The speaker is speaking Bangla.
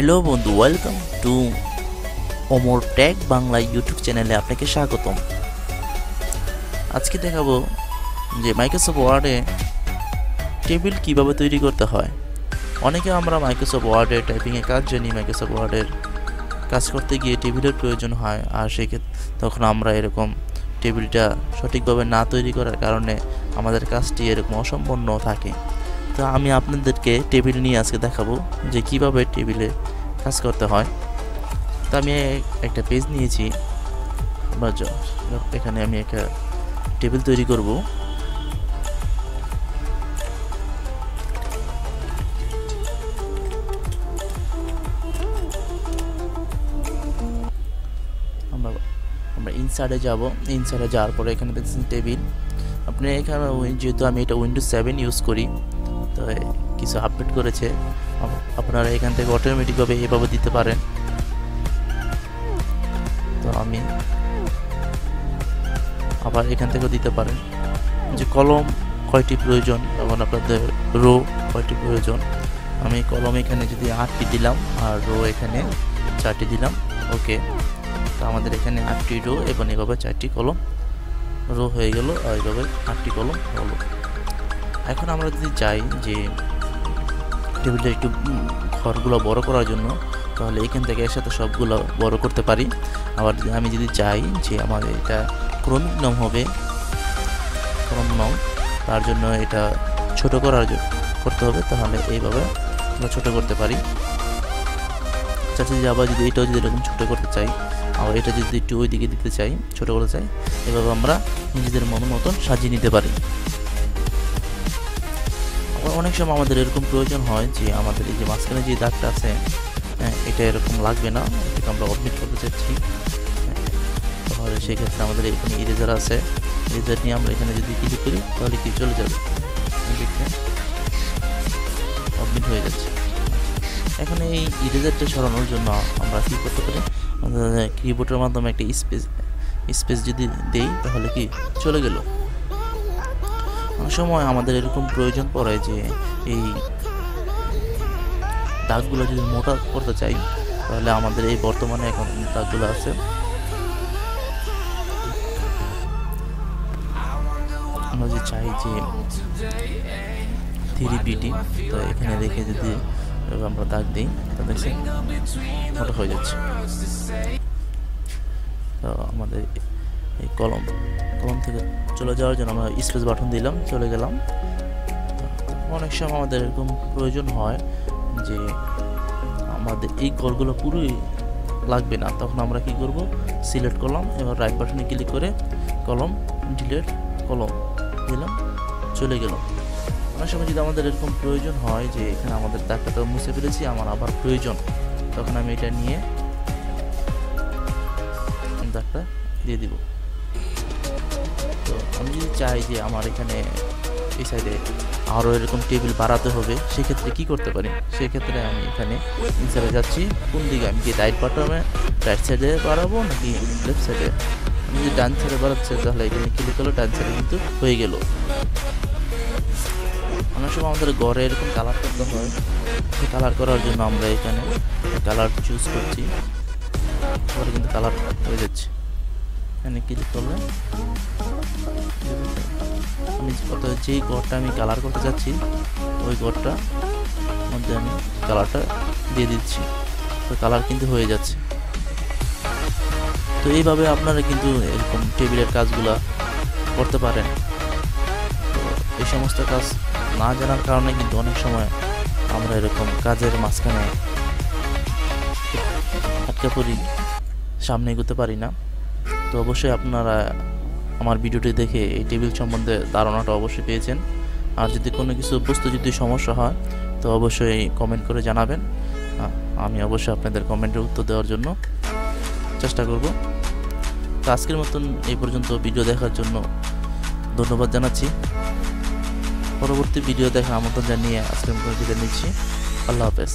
হ্যালো বন্ধু, welcome to Omar tech Bangla YouTube চ্যানেলে আপনাকে স্বাগতম। আজকে দেখাবো যে মাইক্রোসফট ওয়ার্ডে টেবিল কিভাবে তৈরি করতে হয়। অনেকে আমরা মাইক্রোসফট ওয়ার্ডে টাইপিংয়ের কাজ জানি, মাইক্রোসফট ওয়ার্ডের কাজ করতে গিয়ে টেবিলের প্রয়োজন হয়, আর সেক্ষেত্রে তখন আমরা এরকম টেবিলটা সঠিকভাবে না তৈরি করার কারণে আমাদের কাজটি এরকম অসম্পূর্ণ থাকে। তো আমি আপনাদেরকে টেবিল নিয়ে আজকে দেখাবো যে কিভাবে টেবিলে কাজ করতে হয়। তো আমি একটা পেজ নিয়েছি, এখানে আমি একটা টেবিল তৈরি করব। আমরা ইনসার্টে যাব। ইনসার্টে যাওয়ার পরে এখানে দেখছেন টেবিল। আপনি এখানে যেহেতু আমি এটা উইন্ডোজ 7 ইউজ করি, তো কিছু আপডেট করেছে, আপনারা এখান থেকে অটোমেটিকভাবে এভাবে দিতে পারেন। তো আমি আবার এখান থেকেও দিতে পারেন যে কলম কয়টি প্রয়োজন এবং আপনাদের রো কয়টি প্রয়োজন। আমি কলম এখানে যদি 8টি দিলাম আর রো এখানে 4টি দিলাম, ওকে। তো আমাদের এখানে 8টি রো এবং এভাবে 4টি কলম রো হয়ে গেল, আর এইভাবে 8টি কলম হলো। এখন আমরা যদি চাই যে টেবিলটা একটু ঘরগুলো বড় করার জন্য, তাহলে এখান থেকে একসাথে সবগুলো বড় করতে পারি। আবার আমি যদি চাই যে আমাদের এটা ক্রমিক নাম হবে, ক্রম নাম, তার জন্য এটা ছোট করতে হবে, তাহলে এইভাবে আমরা ছোট করতে পারি। চাচ্ছি যে আবার যদি এটাও যদি এরকম ছোট করতে চাই, আবার এটা যদি একটু ওই দিকে দিতে চাই, ছোট করতে চাই, এভাবে আমরা নিজেদের মতন সাজিয়ে নিতে পারি। অনেক সময় আমাদের এরকম প্রয়োজন হয় যে আমাদের এই যে মাঝখানে যে দাগটা আছে, এটা এরকম লাগবে না, এটাকে আমরা অবমিট করতে চাচ্ছি। তাহলে সেক্ষেত্রে আমাদের এখানে ইরেজার আছে, ইরেজার নিয়ে আমরা এখানে যদি ক্লিক করি তাহলে কি চলে যাবে, দেখেন অবমিট হয়ে যাচ্ছে। এখন এই ইরেজারটা সরানোর জন্য আমরা কি করতে পারি, কিবোর্ডের মাধ্যমে একটা স্পেস যদি দেই তাহলে কি চলে গেল। অনেক সময় আমাদের এরকম প্রয়োজন পড়ে যে এই দাগগুলো যদি মোটা করতে চাই, তাহলে আমাদের এই বর্তমানে এখন দাগগুলো আছে, আমরা যে চাই যে 3pd, তো এখানে রেখে যদি আমরা দাগ দিই তো দেখছি মোটা হয়ে যাচ্ছে। তো আমাদের এই কলম থেকে চলে যাওয়ার জন্য আমরা স্পেস বাটন দিলাম, চলে গেলাম। অনেক সময় আমাদের এরকম প্রয়োজন হয় যে আমাদের এই ঘরগুলো পুরোই লাগবে না, তখন আমরা কি করব, সিলেক্ট করলাম, এবার রাইট বাটনে ক্লিক করে কলম ডিলিট কলম দিলাম, চলে গেল। অনেক সময় যদি আমাদের এরকম প্রয়োজন হয় যে এখানে আমাদের দাগটা তো মুছে ফেলেছি, আমার আবার প্রয়োজন, তখন আমি এটা নিয়ে দাগটা দিয়ে দিব। তো আমি যদি চাই যে আমার এখানে এই সাইডে আরও এরকম টেবিল বাড়াতে হবে, সেক্ষেত্রে কি করতে পারি, সেক্ষেত্রে আমি এখানে ইনসার্টে যাচ্ছি, কোন দিকে আমি কি রাইট বাটনে রাইট সাইডে বাড়াবো নাকি লেফট সাইডে। আমি যদি ডান সাইডে বাড়াচ্ছি তাহলে এখানে ক্লিক করলে ডান সাইডে কিন্তু হয়ে গেল। অনেক সময় আমাদের ঘরে এরকম কালার করতে হয়, সেই কালার করার জন্য আমরা এখানে কালার চুজ করছি, তাহলে কিন্তু কালার হয়ে যাচ্ছে। এখানে ক্লিক করলে আমি যেই ঘরটা আমি কালার করতে চাচ্ছি ওই ঘরটা মধ্যে আমি কালারটা দিয়ে দিচ্ছি, তো কালার কিন্তু হয়ে যাচ্ছে। তো এইভাবে আপনারা কিন্তু এরকম টেবিলের কাজগুলা করতে পারেন। তো এই সমস্ত কাজ না জানার কারণে কিন্তু অনেক সময় আমরা এরকম কাজের মাঝখানে আটকে পড়ি, সামনে এগোতে পারি না। তো অবশ্যই আপনারা আমার ভিডিওটি দেখে এই টেবিল সম্বন্ধে ধারণাটা অবশ্যই পেয়েছেন। আর যদি কোনো কিছু বস্তু যদি সমস্যা হয় তো অবশ্যই কমেন্ট করে জানাবেন, আমি অবশ্যই আপনাদের কমেন্টের উত্তর দেওয়ার জন্য চেষ্টা করব। তো আজকের মতন এই পর্যন্ত ভিডিও দেখার জন্য ধন্যবাদ জানাচ্ছি। পরবর্তী ভিডিও দেখার আমন্ত্রণ জানিয়ে আজকের মতো বিদায় নিচ্ছি। আল্লাহ হাফেজ।